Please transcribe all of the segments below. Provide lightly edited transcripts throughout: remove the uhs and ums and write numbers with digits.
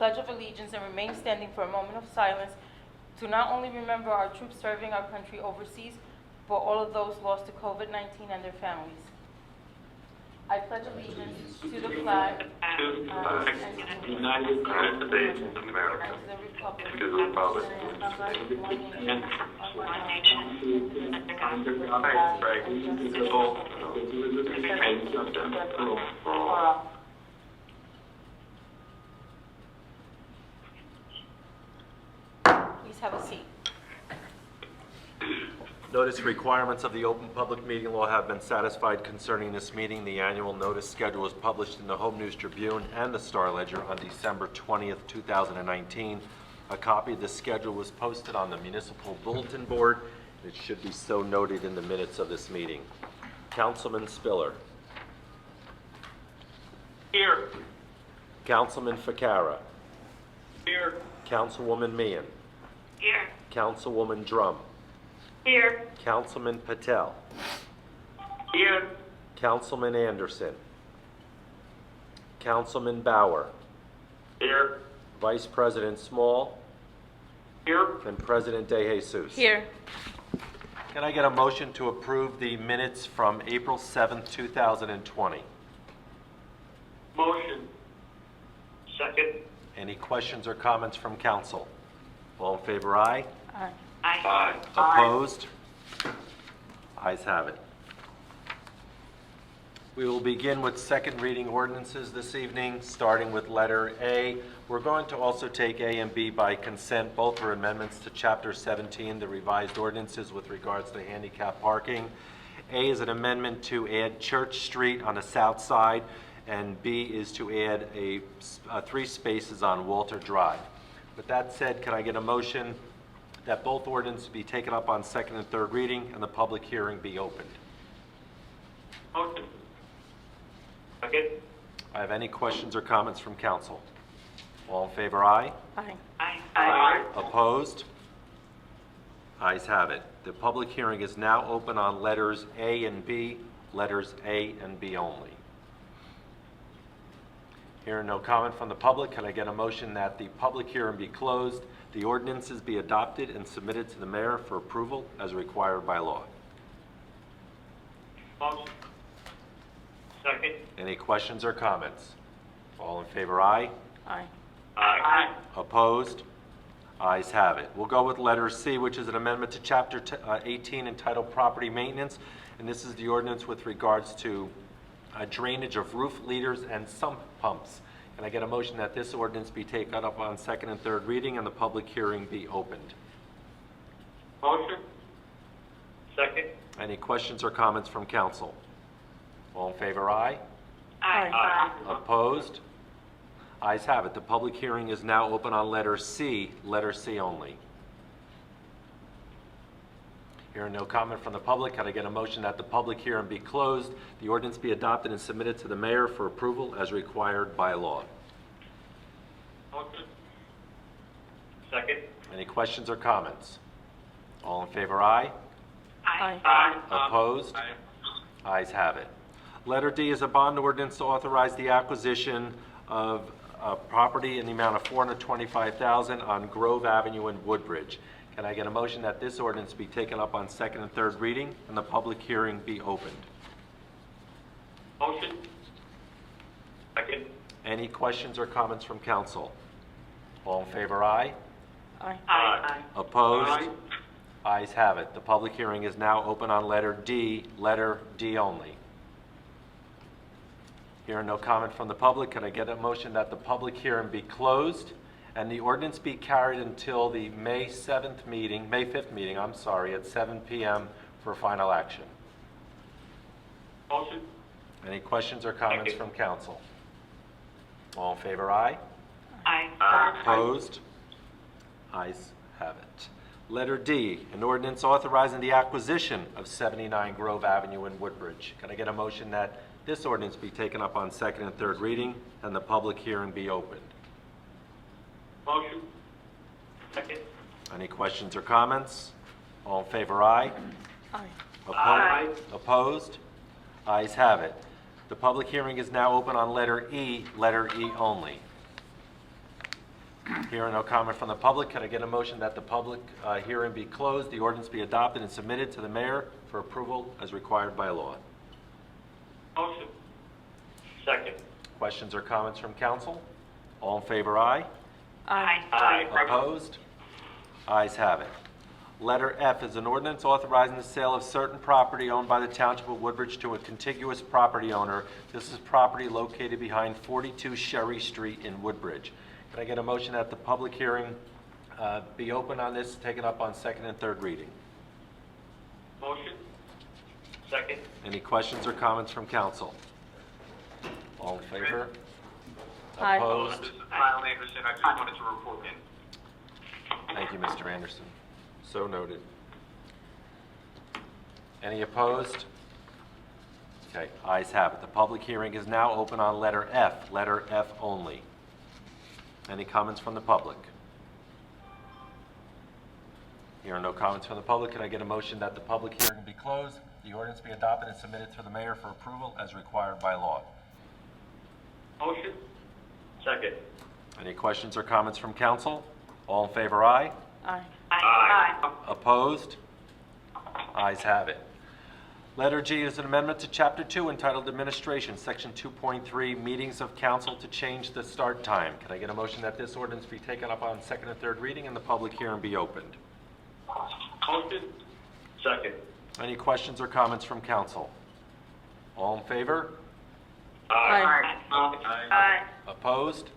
Pledge of Allegiance and remain standing for a moment of silence to not only remember our troops serving our country overseas, but all of those lost to COVID-19 and their families. I pledge allegiance to the flag and to the United States of America, and to the republic to the republic, and one nation, under God, indivisible, and justice for all. Please have a seat. Notice requirements of the Open Public Meeting Law have been satisfied concerning this meeting. The annual notice schedule was published in the Home News Tribune and the Star Ledger on December 20th, 2019. A copy of the schedule was posted on the municipal bulletin board. It should be so noted in the minutes of this meeting. Councilman Spiller. Here. Councilman Ficarra. Here. Councilwoman Meehan. Here. Councilwoman Drum. Here. Councilman Patel. Here. Councilman Anderson. Councilman Bauer. Here. Vice President Small. Here. And President De Jesus. Here. Can I get a motion to approve the minutes from April 7th, 2020? Motion. Second. Any questions or comments from council? All in favor, aye. Aye. Aye. Opposed? Ayes have it. We will begin with second reading ordinances this evening, starting with letter A. We're going to also take A and B by consent. Both are amendments to Chapter 17, the revised ordinances with regards to handicap parking. A is an amendment to add Church Street on the south side, and B is to add 3 spaces on Walter Drive. With that said, can I get a motion that both ordinances be taken up on second and third reading and the public hearing be opened? Motion. Second. I have any questions or comments from council? All in favor, aye. Aye. Aye. Opposed? Ayes have it. The public hearing is now open on letters A and B, letters A and B only. Hearing no comment from the public, can I get a motion that the public hearing be closed, the ordinances be adopted and submitted to the mayor for approval as required by law? Motion. Second. Any questions or comments? All in favor, aye. Aye. Aye. Opposed? Ayes have it. We'll go with letter C, which is an amendment to Chapter 18 entitled Property Maintenance, and this is the ordinance with regards to drainage of roof leaders and sump pumps. Can I get a motion that this ordinance be taken up on second and third reading and the public hearing be opened? Motion. Second. Any questions or comments from council? All in favor, aye. Aye. Opposed? Ayes have it. The public hearing is now open on letter C only. Hearing no comment from the public, can I get a motion that the public hearing be closed, the ordinance be adopted and submitted to the mayor for approval as required by law? Motion. Second. Any questions or comments? All in favor, aye. Aye. Opposed? Ayes have it. Letter D is a bond ordinance to authorize the acquisition of property in the amount of $425,000 on Grove Avenue in Woodbridge. Can I get a motion that this ordinance be taken up on second and third reading and the public hearing be opened? Motion. Second. Any questions or comments from council? All in favor, aye. Aye. Aye. Opposed? Ayes have it. The public hearing is now open on letter D only. Hearing no comment from the public, can I get a motion that the public hearing be closed and the ordinance be carried until the May 5th meeting, at 7 p.m. for final action? Motion. Any questions or comments from council? All in favor, aye. Aye. Opposed? Ayes have it. Letter D, an ordinance authorizing the acquisition of 79 Grove Avenue in Woodbridge. Can I get a motion that this ordinance be taken up on second and third reading and the public hearing be opened? Motion. Second. Any questions or comments? All in favor, aye. Aye. Opposed? Ayes have it. The public hearing is now open on letter E only. Hearing no comment from the public, can I get a motion that the public hearing be closed, the ordinance be adopted and submitted to the mayor for approval as required by law? Motion. Second. Questions or comments from council? All in favor, aye. Aye. Aye. Opposed? Ayes have it. Letter F is an ordinance authorizing the sale of certain property owned by the Township of Woodbridge to a contiguous property owner. This is property located behind 42 Sherry Street in Woodbridge. Can I get a motion that the public hearing be open on this, taken up on second and third reading? Motion. Second. Any questions or comments from council? All in favor? Aye. Opposed? This is Kyle Anderson. I just wanted to report in. Thank you, Mr. Anderson. So noted. Any opposed? Okay, ayes have it. The public hearing is now open on letter F only. Any comments from the public? Here are no comments from the public. Can I get a motion that the public hearing be closed, the ordinance be adopted and submitted to the mayor for approval as required by law? Motion. Second. Any questions or comments from council? All in favor, aye. Aye. Aye. Opposed? Ayes have it. Letter G is an amendment to Chapter 2 entitled Administration, Section 2.3, Meetings of Council to change the start time. Can I get a motion that this ordinance be taken up on second and third reading and the public hearing be opened? Motion. Second. Any questions or comments from council? All in favor? Aye. Aye. Opposed?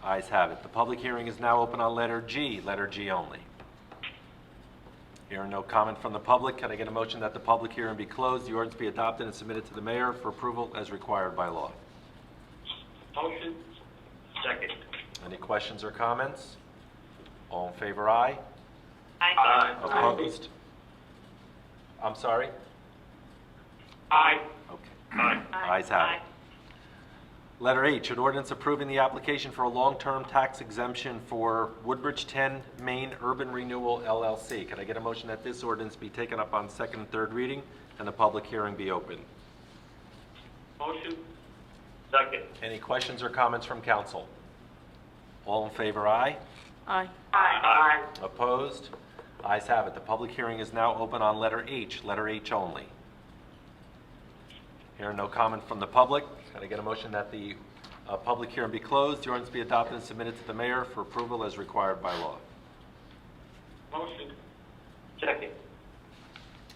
Ayes have it. The public hearing is now open on letter G only. Hearing no comment from the public, can I get a motion that the public hearing be closed, the ordinance be adopted and submitted to the mayor for approval as required by law? Motion. Second. Any questions or comments? All in favor, aye. Aye. Opposed? I'm sorry? Aye. Okay. Aye. Ayes have it. Letter H, an ordinance approving the application for a long-term tax exemption for Woodbridge 10 Main Urban Renewal LLC. Can I get a motion that this ordinance be taken up on second and third reading and the public hearing be open? Motion. Second. Any questions or comments from council? All in favor, aye. Aye. Aye. Opposed? Ayes have it. The public hearing is now open on letter H only. Hearing no comment from the public, can I get a motion that the public hearing be closed, the ordinance be adopted and submitted to the mayor for approval as required by law? Motion. Second.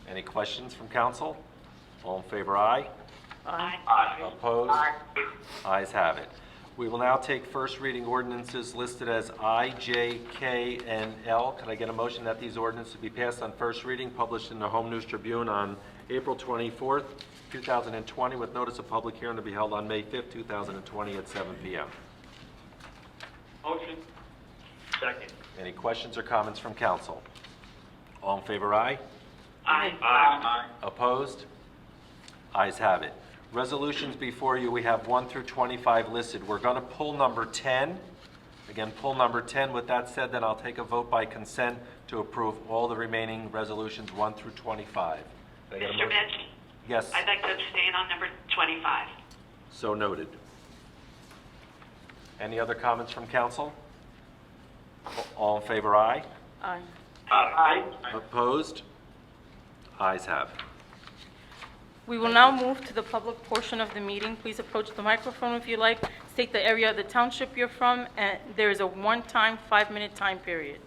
Any questions from council? All in favor, aye. Aye. Aye. Opposed? Ayes have it. We will now take first reading ordinances listed as I, J, K, and L. Can I get a motion that these ordinances be passed on first reading, published in the Home News Tribune on April 24th, 2020, with notice of public hearing to be held on May 5th, 2020 at 7 p.m. Motion. Second. Any questions or comments from council? All in favor, aye. Aye. Aye. Opposed? Ayes have it. Resolutions before you, we have 1 through 25 listed. We're going to pull number 10. Again, pull number 10. With that said, then I'll take a vote by consent to approve all the remaining resolutions 1 through 25. Can I get a Mr. motion? Mitch, Yes, I'd like to abstain on number 25. so noted. Any other comments from council? All in favor, aye. Aye. Aye. Opposed? Ayes have. We will now move to the public portion of the meeting. Please approach the microphone if you like. State the area of the township you're from, and there is a one-time 5-minute time period.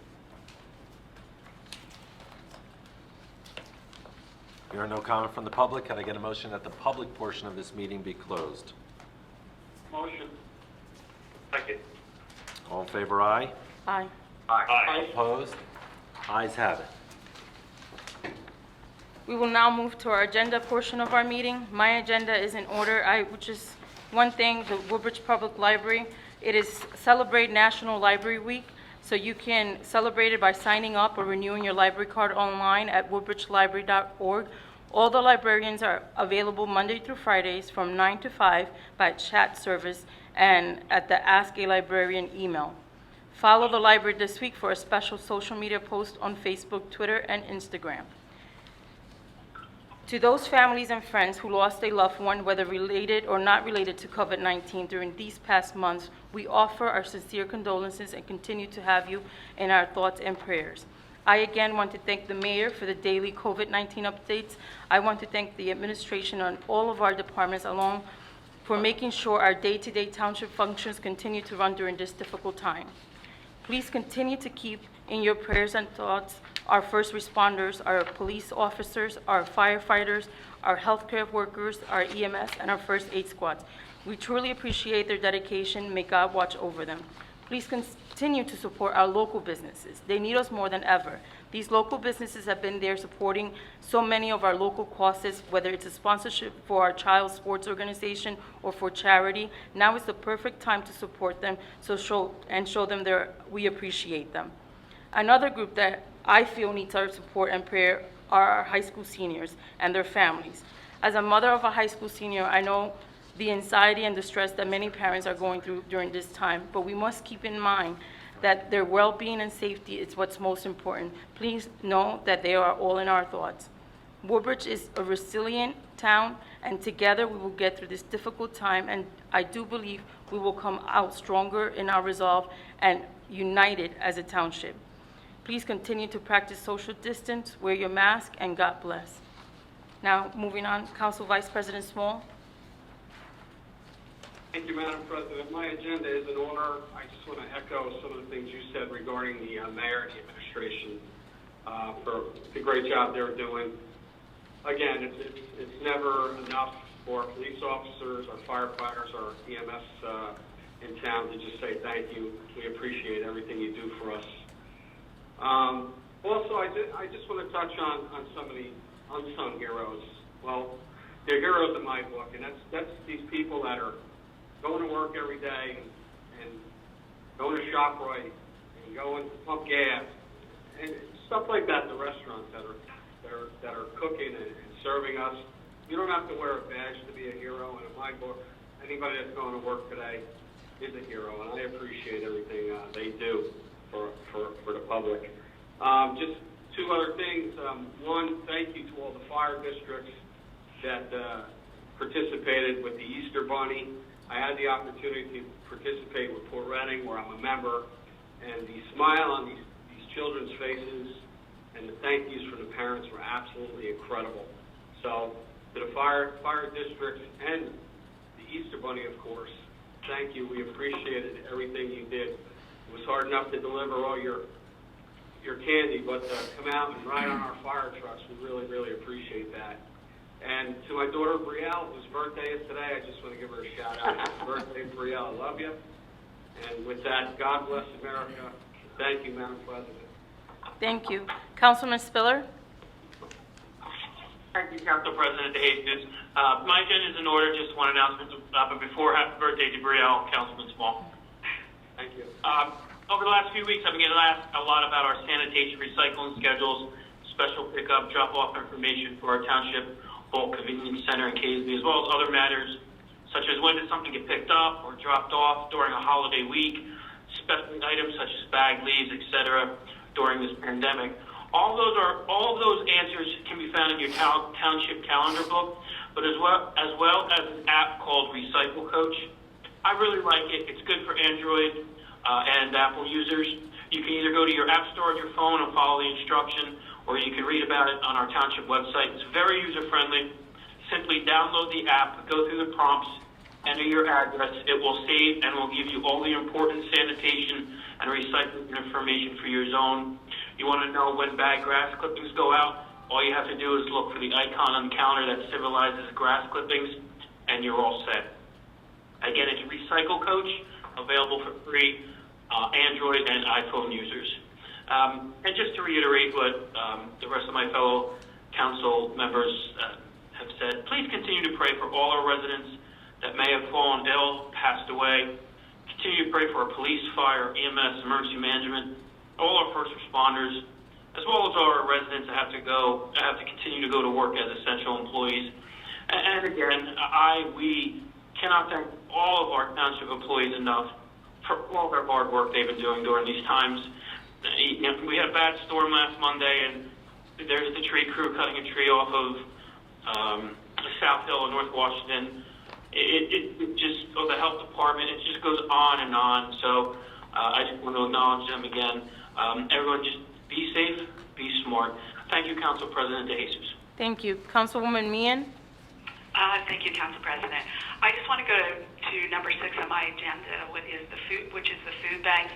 There are no comment from the public. Can I get a motion that the public portion of this meeting be closed? Motion. Second. All in favor, aye. Aye. Aye. Opposed? Ayes have it. We will now move to our agenda portion of our meeting. My agenda is in order, which is one thing, the Woodbridge Public Library. It is Celebrate National Library Week, so you can celebrate it by signing up or renewing your library card online at woodbridgelibrary.org. All the librarians are available Monday through Fridays from 9 to 5 by chat service and at the Ask a Librarian email. Follow the library this week for a special social media post on Facebook, Twitter, and Instagram. To those families and friends who lost a loved one, whether related or not related to COVID-19 during these past months, we offer our sincere condolences and continue to have you in our thoughts and prayers. I again want to thank the mayor for the daily COVID-19 updates. I want to thank the administration and all of our departments along for making sure our day-to-day township functions continue to run during this difficult time. Please continue to keep in your prayers and thoughts our first responders, our police officers, our firefighters, our healthcare workers, our EMS, and our first aid squads. We truly appreciate their dedication. May God watch over them. Please continue to support our local businesses. They need us more than ever. These local businesses have been there supporting so many of our local causes, whether it's a sponsorship for our child sports organization or for charity. Now is the perfect time to support them, so show them we appreciate them. Another group that I feel needs our support and prayer are our high school seniors and their families. As a mother of a high school senior, I know the anxiety and the stress that many parents are going through during this time, but we must keep in mind that their well-being and safety is what's most important. Please know that they are all in our thoughts. Woodbridge is a resilient town, and together we will get through this difficult time, and I do believe we will come out stronger in our resolve and united as a township. Please continue to practice social distance, wear your mask, and God bless. Now, moving on, Council Vice President Small. Thank you, Madam President. My agenda is in order. I just want to echo some of the things you said regarding the mayor and the administration for the great job they're doing. Again, it's never enough for our police officers, our firefighters, our EMS in town to just say thank you. We appreciate everything you do for us. Also, I just want to touch on some of the unsung heroes. Well, they're heroes in my book, and that's these people that are going to work every day and going to ShopRite and going to pump gas and stuff like that. The restaurants that are cooking and serving us. You don't have to wear a badge to be a hero. And in my book, anybody that's going to work today is a hero, and I appreciate everything they do for the public. Just two other things. One, thank you to all the fire districts that participated with the Easter Bunny. I had the opportunity to participate with Port Reading, where I'm a member, and the smile on these children's faces and the thank yous from the parents were absolutely incredible. So, to the fire districts and the Easter Bunny, of course, thank you. We appreciated everything you did. It was hard enough to deliver all your candy, but to come out and ride on our fire trucks, we really, really appreciate that. And to my daughter, Brielle, whose birthday is today, I just want to give her a shout out. Happy birthday, Brielle. I love you. And with that, God bless America. Thank you, Madam President. Thank you. Councilman Spiller? Thank you, Council President DeJesus. My agenda is in order. Just one announcement. But before, happy birthday to Brielle, Councilman Small. Thank you. Over the last few weeks, I've been getting asked a lot about our sanitation recycling schedules, special pickup, drop-off information for our township bulk convenience center in Casby, as well as other matters such as when did something get picked up or dropped off during a holiday week, special items such as bag leaves, etc. during this pandemic. All of those answers can be found in your township calendar book, but as well as an app called Recycle Coach. I really like it. It's good for Android and Apple users. You can either go to your app store on your phone and follow the instruction, or you can read about it on our township website. It's very user-friendly. Simply download the app, go through the prompts, enter your address. It will save and will give you all the important sanitation and recycling information for your zone. You want to know when bag grass clippings go out? All you have to do is look for the icon on the counter that symbolizes grass clippings, and you're all set. Again, it's Recycle Coach, available for free Android and iPhone users. And just to reiterate what the rest of my fellow council members have said, please continue to pray for all our residents that may have fallen ill, passed away. Continue to pray for our police, fire, EMS, emergency management, all our first responders, as well as our residents that have to continue to go to work as essential employees. And again, we cannot thank all of our township employees enough for all their hard work they've been doing during these times. We had a bad storm last Monday, and there's the tree crew cutting a tree off of South Hill, North Washington. It just, the health department, it just goes on and on. So I just want to acknowledge them again. Everyone just be safe, be smart. Thank you, Council President De Jesus. Thank you. Councilwoman Meehan? Thank you, Council President. I just want to go to number 6 on my agenda, which is the food banks.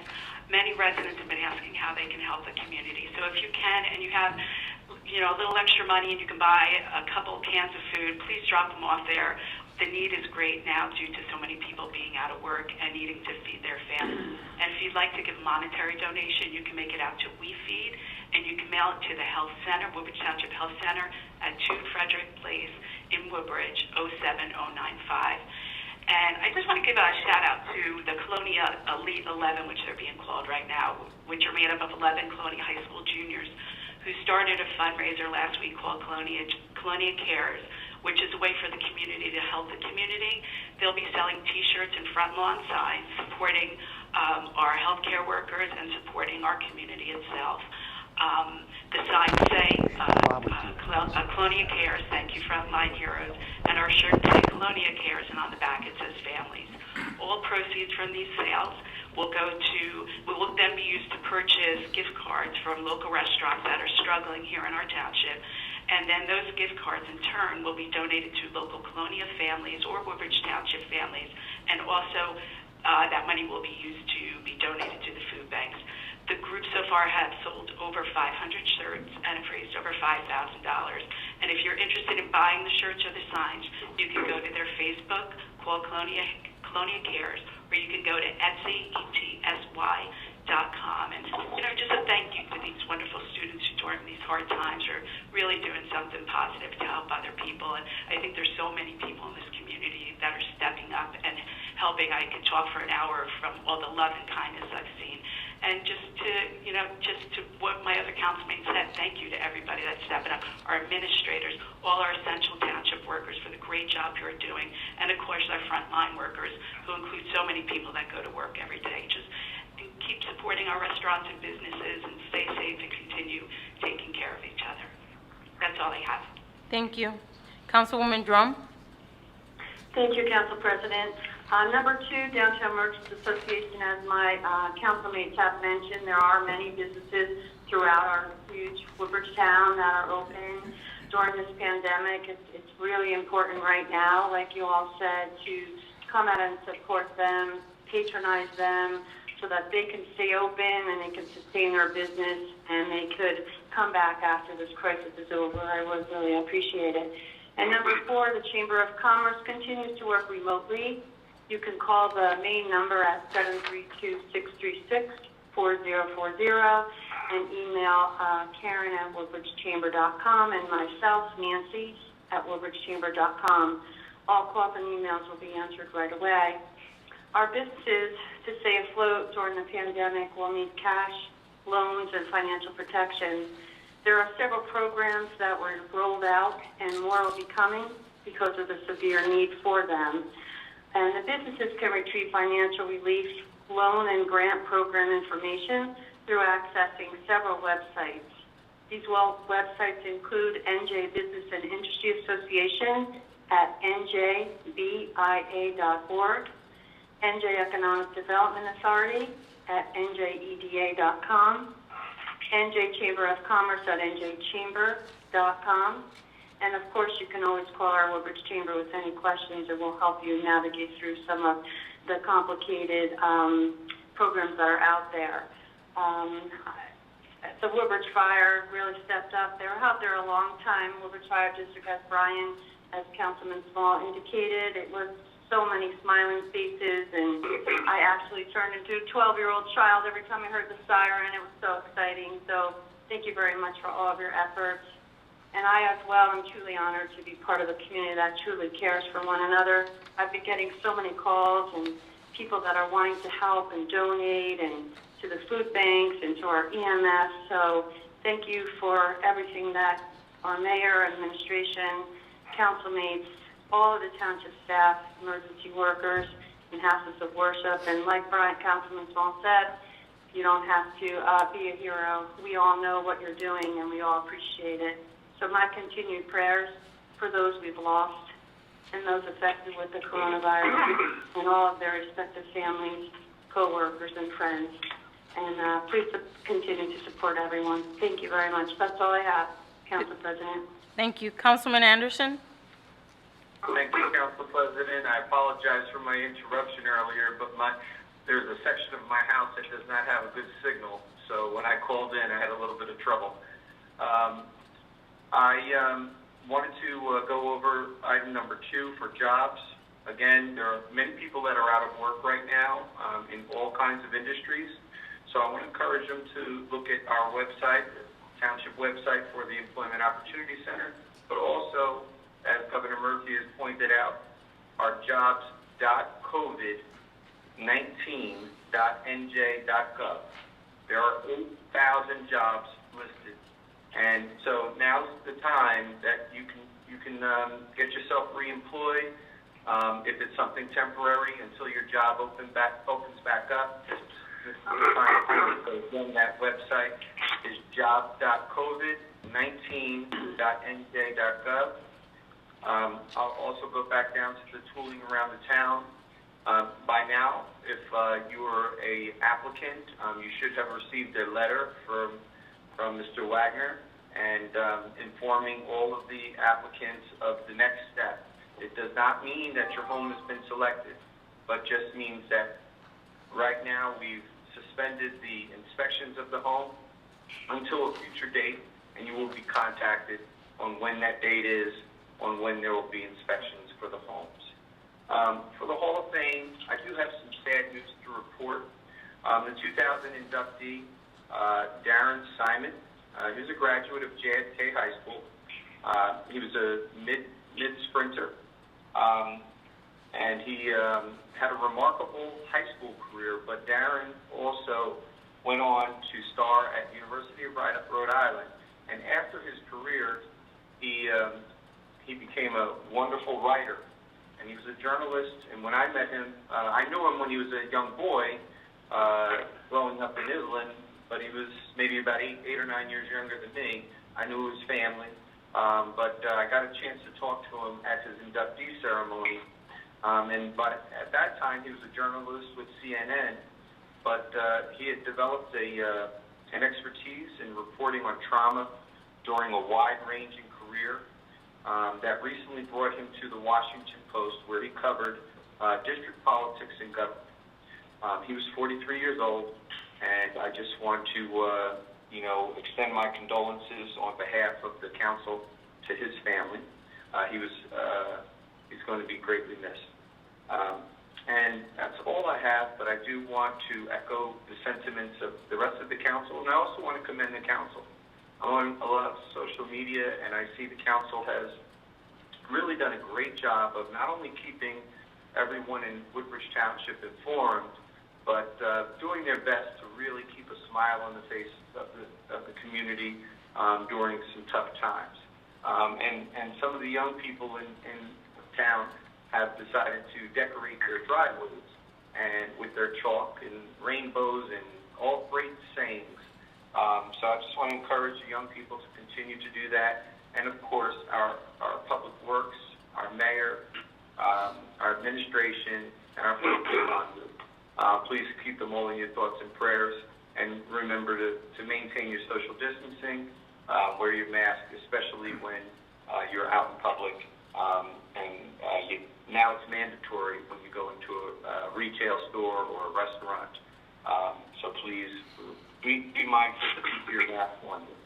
Many residents have been asking how they can help the community. So if you can, and you have, a little extra money, and you can buy a couple cans of food, please drop them off there. The need is great now due to so many people being out of work and needing to feed their families. And if you'd like to give a monetary donation, you can make it out to We Feed, and you can mail it to the Health Center, Woodbridge Township Health Center at 2 Frederick Place in Woodbridge, 07095. And I just want to give a shout out to the Colonia Elite 11, which they're being called right now, which are made up of 11 Colonia High School juniors who started a fundraiser last week called Colonia Cares, which is a way for the community to help the community. They'll be selling T-shirts and front lawn signs supporting our healthcare workers and supporting our community itself. The signs say, Colonia Cares, thank you, frontline heroes, and our shirt say Colonia Cares, and on the back it says families. All proceeds from these sales will then be used to purchase gift cards from local restaurants that are struggling here in our township. And then those gift cards, in turn, will be donated to local Colonia families or Woodbridge Township families. And also, that money will be used to be donated to the food banks. The group so far have sold over 500 shirts and have raised over $5,000. And if you're interested in buying the shirts or the signs, you can go to their Facebook, called Colonia Cares, or you can go to etsy.com. And, just a thank you to these wonderful students who during these hard times are really doing something positive to help other people. And I think there's so many people in this community that are stepping up and helping. I could talk for an hour from all the love and kindness I've seen. And just to what my other councilmates said, thank you to everybody that's stepping up, our administrators, all our essential township workers for the great job you're doing, and of course our frontline workers, who include so many people that go to work every day. Just keep supporting our restaurants and businesses, and stay safe and continue taking care of each other. That's all I have. Thank you. Councilwoman Drum? Thank you, Council President. Number 2, Downtown Merchants Association, as my councilmates have mentioned, there are many businesses throughout our huge Woodbridge town that are open during this pandemic. It's really important right now, like you all said, to come out and support them, patronize them, so that they can stay open and they can sustain their business and they could come back after this crisis is over. I would really appreciate it. And number 4, the Chamber of Commerce continues to work remotely. You can call the main number at 732-636-4040 and email Karen at woodbridgechamber.com and myself, Nancy, at woodbridgechamber.com. All calls and emails will be answered right away. Our businesses, to stay afloat during the pandemic, will need cash, loans, and financial protection. There are several programs that were rolled out, and more will be coming because of the severe need for them. And the businesses can retrieve financial relief, loan, and grant program information through accessing several websites. These websites include NJ Business and Industry Association at njbia.org, NJ Economic Development Authority at njeda.com, NJ Chamber of Commerce at njchamber.com, and of course you can always call our Woodbridge Chamber with any questions, and we'll help you navigate through some of the complicated programs that are out there. The Woodbridge Fire really stepped up. They were out there a long time. Woodbridge Fire District, as Brian, as Councilman Small indicated, it was so many smiling faces, and I actually turned into a 12-year-old child every time I heard the siren. It was so exciting. So thank you very much for all of your efforts. And I, as well, am truly honored to be part of a community that truly cares for one another. I've been getting so many calls and people that are wanting to help and donate, and to the food banks and to our EMS. So thank you for everything that our mayor, administration, councilmates, all of the township staff, emergency workers, and houses of worship. And like Councilman Small said, you don't have to be a hero. We all know what you're doing, and we all appreciate it. So my continued prayers for those we've lost and those affected with the coronavirus and all of their respective families, co-workers, and friends. And please continue to support everyone. Thank you very much. That's all I have, Council President. Thank you. Councilman Anderson? Thank you, Council President. I apologize for my interruption earlier, but there's a section of my house that does not have a good signal, so when I called in, I had a little bit of trouble. I wanted to go over item number 2 for jobs. Again, there are many people that are out of work right now in all kinds of industries, so I want to encourage them to look at our website, the township website for the Employment Opportunity Center, but also, as Governor Murphy has pointed out, our jobs.covid19.nj.gov. There are 8,000 jobs listed, and so now's the time that you can get yourself reemployed. If it's something temporary until your job opens back up, this is the time to do it. So again, that website is jobs.covid19.nj.gov. I'll also go back down to the tooling around the town. By now, if you are a applicant, you should have received a letter from Mr. Wagner and informing all of the applicants of the next step. It does not mean that your home has been selected, but just means that right now we've suspended the inspections of the home until a future date, and you will be contacted on when that date is, on when there will be inspections for the homes. For the Hall of Fame, I do have some sad news to report. The 2000 inductee, Darren Simon, he was a graduate of JFK High School. He was a mid-sprinter, and he had a remarkable high school career, but Darren also went on to star at University of Rhode Island, and after his career, he became a wonderful writer, and he was a journalist. And when I met him, I knew him when he was a young boy, growing up in Island, but he was maybe about 8 or 9 years younger than me. I knew his family, but I got a chance to talk to him at his inductee ceremony. But at that time, he was a journalist with CNN, but he had developed an expertise in reporting on trauma during a wide-ranging career. That recently brought him to the Washington Post, where he covered district politics and government. He was 43 years old, and I just want to, extend my condolences on behalf of the council to his family. He's going to be greatly missed. And that's all I have, but I do want to echo the sentiments of the rest of the council, and I also want to commend the council. I'm on a lot of social media, and I see the council has really done a great job of not only keeping everyone in Woodbridge Township informed, but doing their best to really keep a smile on the face of the community during some tough times. And some of the young people in town have decided to decorate their driveways and with their chalk and rainbows and all great sayings. So I just want to encourage the young people to continue to do that. And of course, our public works, our mayor, our administration, and our first responders. Please keep them all in your thoughts and prayers. And remember to maintain your social distancing, wear your mask, especially when you're out in public. Now it's mandatory when you go into a retail store or a restaurant. So please be mindful to keep your mask on you.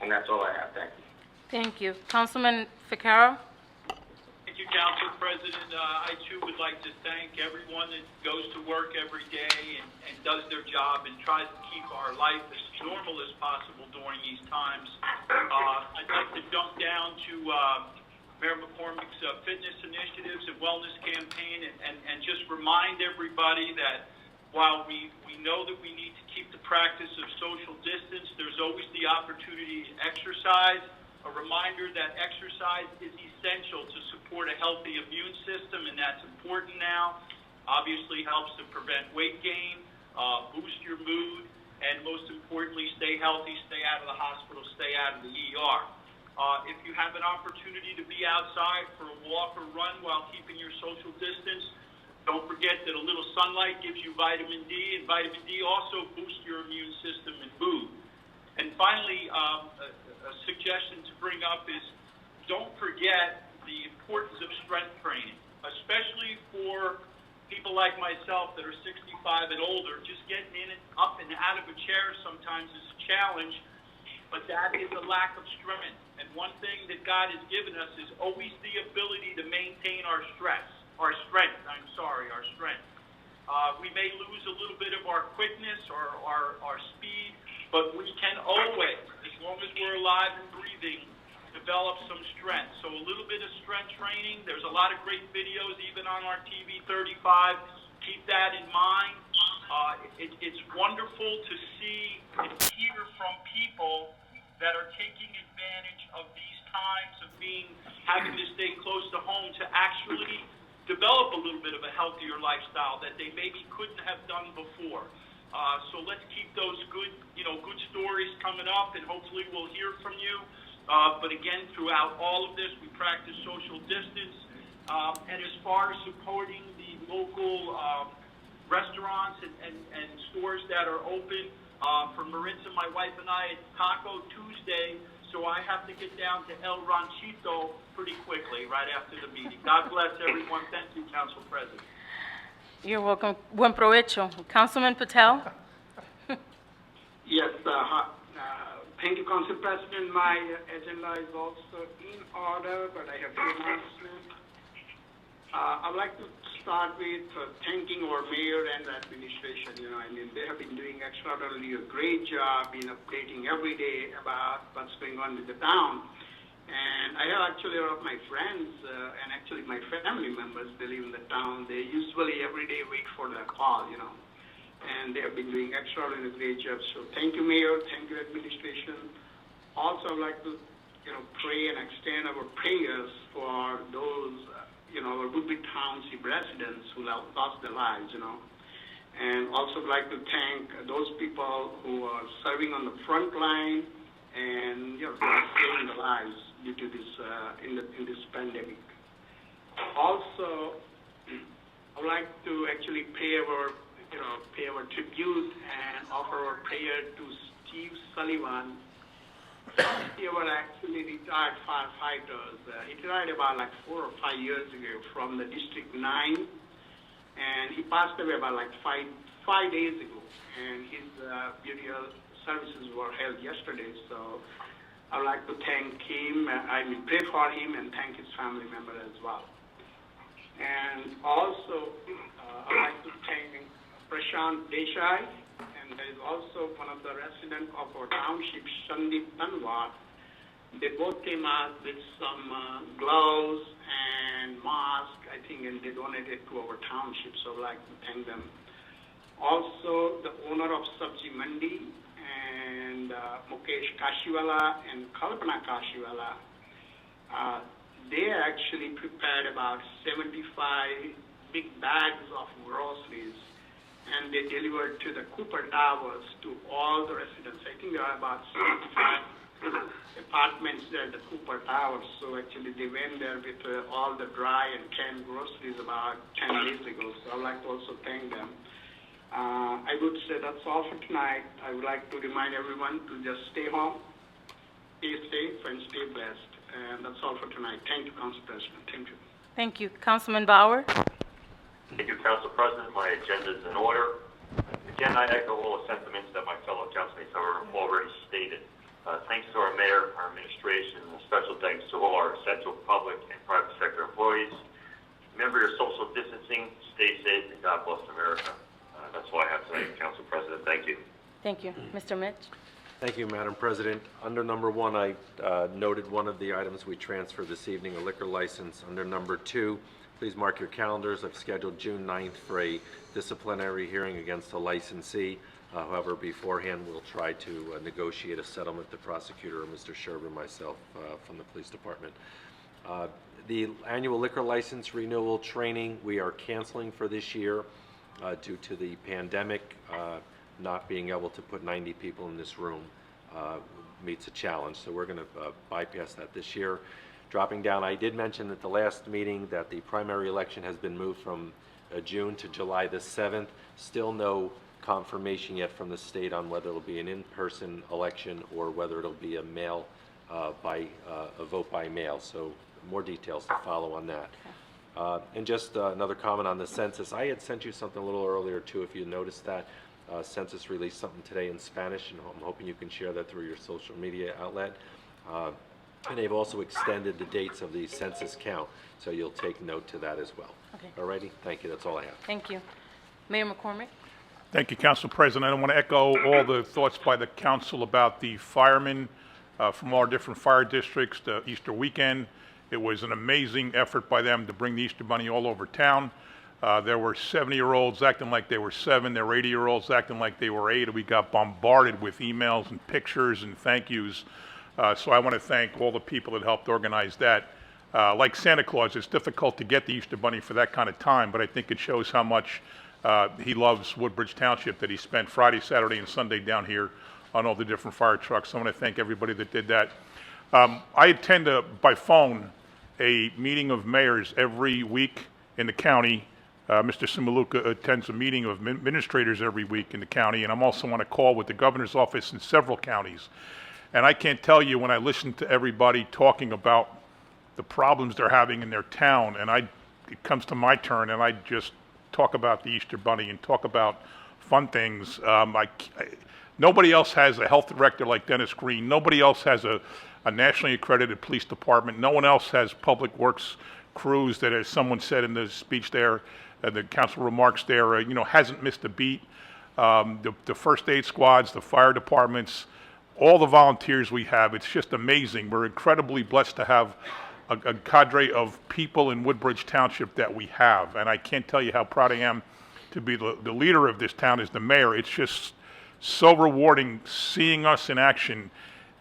And that's all I have. Thank you. Thank you. Councilman Ficarro? Thank you, Council President. I too would like to thank everyone that goes to work every day and does their job and tries to keep our life as normal as possible during these times. I'd like to jump down to Mayor McCormick's fitness initiatives and wellness campaign and just remind everybody that while we know that we need to keep the practice of social distance, there's always the opportunity to exercise. A reminder that exercise is essential to support a healthy immune system, and that's important now. Obviously helps to prevent weight gain, boost your mood, and most importantly, stay healthy, stay out of the hospital, stay out of the ER. If you have an opportunity to be outside for a walk or run while keeping your social distance, don't forget that a little sunlight gives you vitamin D, and vitamin D also boosts your immune system and mood. And finally, a suggestion to bring up is don't forget the importance of strength training, especially for people like myself that are 65 and older. Just getting in and up and out of a chair sometimes is a challenge, but that is a lack of strength. And one thing that God has given us is always the ability to maintain our strength. We may lose a little bit of our quickness or our speed, but we can always, as long as we're alive and breathing, develop some strength. So a little bit of strength training. There's a lot of great videos even on our TV 35. Keep that in mind. It's wonderful to see and hear from people that are taking advantage of these times of having to stay close to home to actually develop a little bit of a healthier lifestyle that they maybe couldn't have done before. So let's keep those good stories coming up, and hopefully we'll hear from you. But again, throughout all of this, we practice social distance. And as far as supporting the local restaurants and stores that are open, for Maritza, my wife, and I, it's Taco Tuesday, so I have to get down to El Ranchito pretty quickly right after the meeting. God bless everyone. Thank you, Council President. You're welcome. Buen provecho. Councilman Patel? Yes, thank you, Council President. My agenda is also in order, but I have few announcements. I'd like to start with thanking our mayor and the administration. They have been doing extraordinarily a great job in updating every day about what's going on with the town. And I have actually a lot of my friends and actually my family members that live in the town. They usually every day wait for the call, and they have been doing extraordinarily great job. So thank you, Mayor. Thank you, administration. Also, I'd like to, pray and extend our prayers for those, our Woodbridge Township residents who have lost their lives, And also I'd like to thank those people who are serving on the front line and, saving their lives due to this, in this pandemic. Also, I'd like to actually pay our tribute and offer our prayer to Steve Sullivan. He was actually retired firefighters. He retired about 4 or 5 years ago from the District 9, and he passed away about 5 days ago. And his burial services were held yesterday. So I'd like to thank him. Pray for him and thank his family member as well. And also, I'd like to thank Prashant Desai, and there is also one of the residents of our township, Sandeep Tanwar. They both came out with some gloves and masks, I think, and they donated to our township, so I'd like to thank them. Also, the owner of Sabji Mandi and Mukesh Kashiwala and Kalpana Kashiwala, they actually prepared about 75 big bags of groceries, and they delivered to the Cooper Towers to all the residents. I think there are about 75 apartments there at the Cooper Towers. So actually they went there with all the dry and canned groceries about 10 days ago. So I'd like to also thank them. I would say that's all for tonight. I would like to remind everyone to just stay home, stay safe, and stay blessed. And that's all for tonight. Thank you, Council President. Thank you. Thank you. Councilman Bauer? Thank you, Council President. My agenda is in order. Again, I echo all the sentiments that my fellow councilmates have already stated. Thanks to our mayor, our administration, and a special thanks to all our essential public and private sector employees. Remember your social distancing, stay safe, and God bless America. That's all I have tonight, Council President. Thank you. Thank you. Mr. Mitch? Thank you, Madam President. Under number 1, I noted one of the items we transferred this evening, a liquor license. Under number 2, please mark your calendars. I've scheduled June 9th for a disciplinary hearing against a licensee. However, beforehand, we'll try to negotiate a settlement, the prosecutor, Mr. Sherb, and myself from the police department. The annual liquor license renewal training we are canceling for this year due to the pandemic, not being able to put 90 people in this room. meets a challenge. So we're going to bypass that this year. Dropping down, I did mention at the last meeting that the primary election has been moved from June to July the 7th. Still no confirmation yet from the state on whether it'll be an in-person election or whether it'll be a a vote by mail. So more details to follow on that. And just another comment on the census. I had sent you something a little earlier too, if you noticed that. Census released something today in Spanish, and I'm hoping you can share that through your social media outlet. And they've also extended the dates of the census count, so you'll take note to that as well. Okay. All righty, thank you, that's all I have. Thank you. Mayor McCormick? Thank you, Council President. I want to echo all the thoughts by the council about the firemen from all different fire districts, the Easter weekend. It was an amazing effort by them to bring the Easter Bunny all over town. There were 70-year-olds acting like they were 7. There were 80-year-olds acting like they were 8. We got bombarded with emails and pictures and thank yous. So I want to thank all the people that helped organize that. Like Santa Claus, it's difficult to get the Easter Bunny for that kind of time, but I think it shows how much he loves Woodbridge Township, that he spent Friday, Saturday, and Sunday down here on all the different fire trucks. So I want to thank everybody that did that. I attend by phone a meeting of mayors every week in the county. Mr. Simaluka attends a meeting of administrators every week in the county, and I'm also on a call with the governor's office in several counties. And I can't tell you, when I listen to everybody talking about the problems they're having in their town, and it comes to my turn, and I just talk about the Easter Bunny and talk about fun things. Nobody else has a health director like Dennis Green. Nobody else has a nationally accredited police department. No one else has public works crews that, as someone said in the speech there, the council remarks there, hasn't missed a beat. The first aid squads, the fire departments, all the volunteers we have, it's just amazing. We're incredibly blessed to have a cadre of people in Woodbridge Township that we have. And I can't tell you how proud I am to be the leader of this town as the mayor. It's just so rewarding seeing us in action.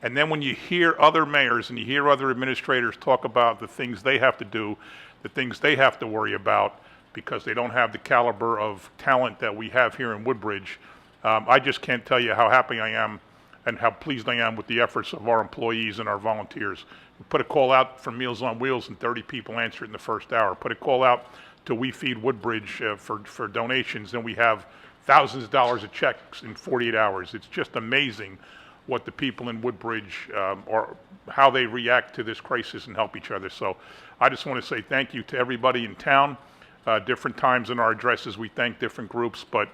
And then when you hear other mayors and you hear other administrators talk about the things they have to do, the things they have to worry about, because they don't have the caliber of talent that we have here in Woodbridge, I just can't tell you how happy I am and how pleased I am with the efforts of our employees and our volunteers. We put a call out for Meals on Wheels and 30 people answered in the first hour. Put a call out to We Feed Woodbridge for donations, and we have thousands of dollars of checks in 48 hours. It's just amazing what the people in Woodbridge how they react to this crisis and help each other. So I just want to say thank you to everybody in town. Different times in our addresses we thank different groups, but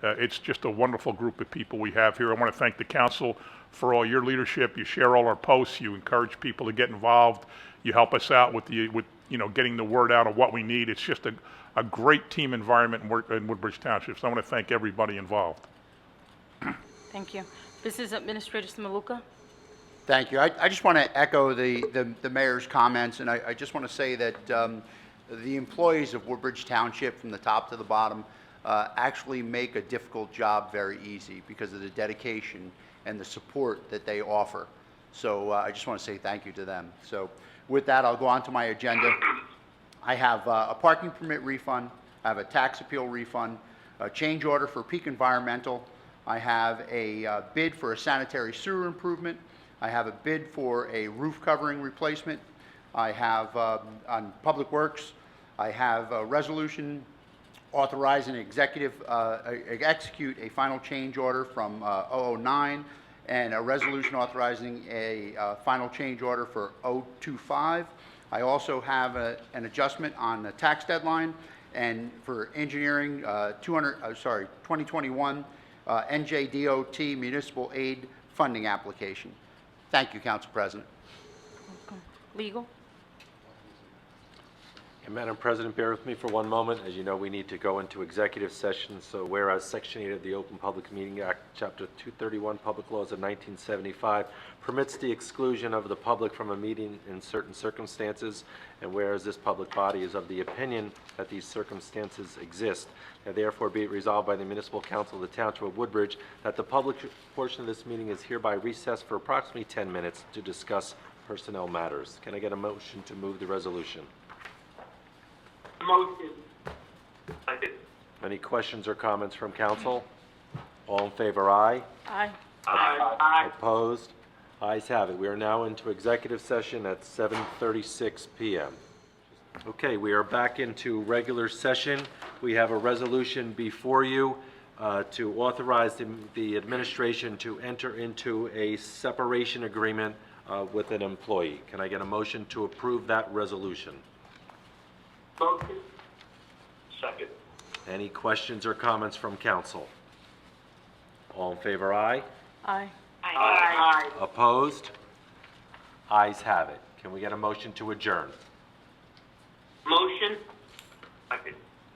it's just a wonderful group of people we have here. I want to thank the council for all your leadership. You share all our posts. You encourage people to get involved. You help us out with getting the word out of what we need. It's just a great team environment in Woodbridge Township. So I want to thank everybody involved. Thank you. Business Administrator Simaluka? Thank you. I just want to echo the mayor's comments, and I just want to say that the employees of Woodbridge Township, from the top to the bottom, actually make a difficult job very easy because of the dedication and the support that they offer. So I just want to say thank you to them. So with that, I'll go on to my agenda. I have a parking permit refund, I have a tax appeal refund, a change order for Peak Environmental, I have a bid for a sanitary sewer improvement, I have a bid for a roof covering replacement, I have on Public Works, I have a resolution authorizing execute a final change order from 009, and a resolution authorizing a final change order for 025. I also have an adjustment on the tax deadline, and for engineering 2021 NJDOT municipal aid funding application. Thank you, Council President. Legal? And Madam President, bear with me for one moment. As you know, we need to go into executive session. So whereas Section 8 of the Open Public Meeting Act, Chapter 231, Public Laws of 1975, permits the exclusion of the public from a meeting in certain circumstances, and whereas this public body is of the opinion that these circumstances exist, now therefore be it resolved by the Municipal Council of the Township of Woodbridge that the public portion of this meeting is hereby recessed for approximately 10 minutes to discuss personnel matters. Can I get a motion to move the resolution? Motion. Second. Any questions or comments from council? All in favor, aye. Aye. Aye. Opposed? Ayes have it. We are now into executive session at 7:36 PM. Okay, we are back into regular session. We have a resolution before you to authorize the administration to enter into a separation agreement with an employee. Can I get a motion to approve that resolution? Motion. Second. Any questions or comments from council? All in favor, aye. Aye. Aye. Opposed? Ayes have it. Can we get a motion to adjourn? Motion. Second.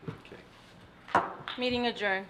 Okay. Meeting adjourned.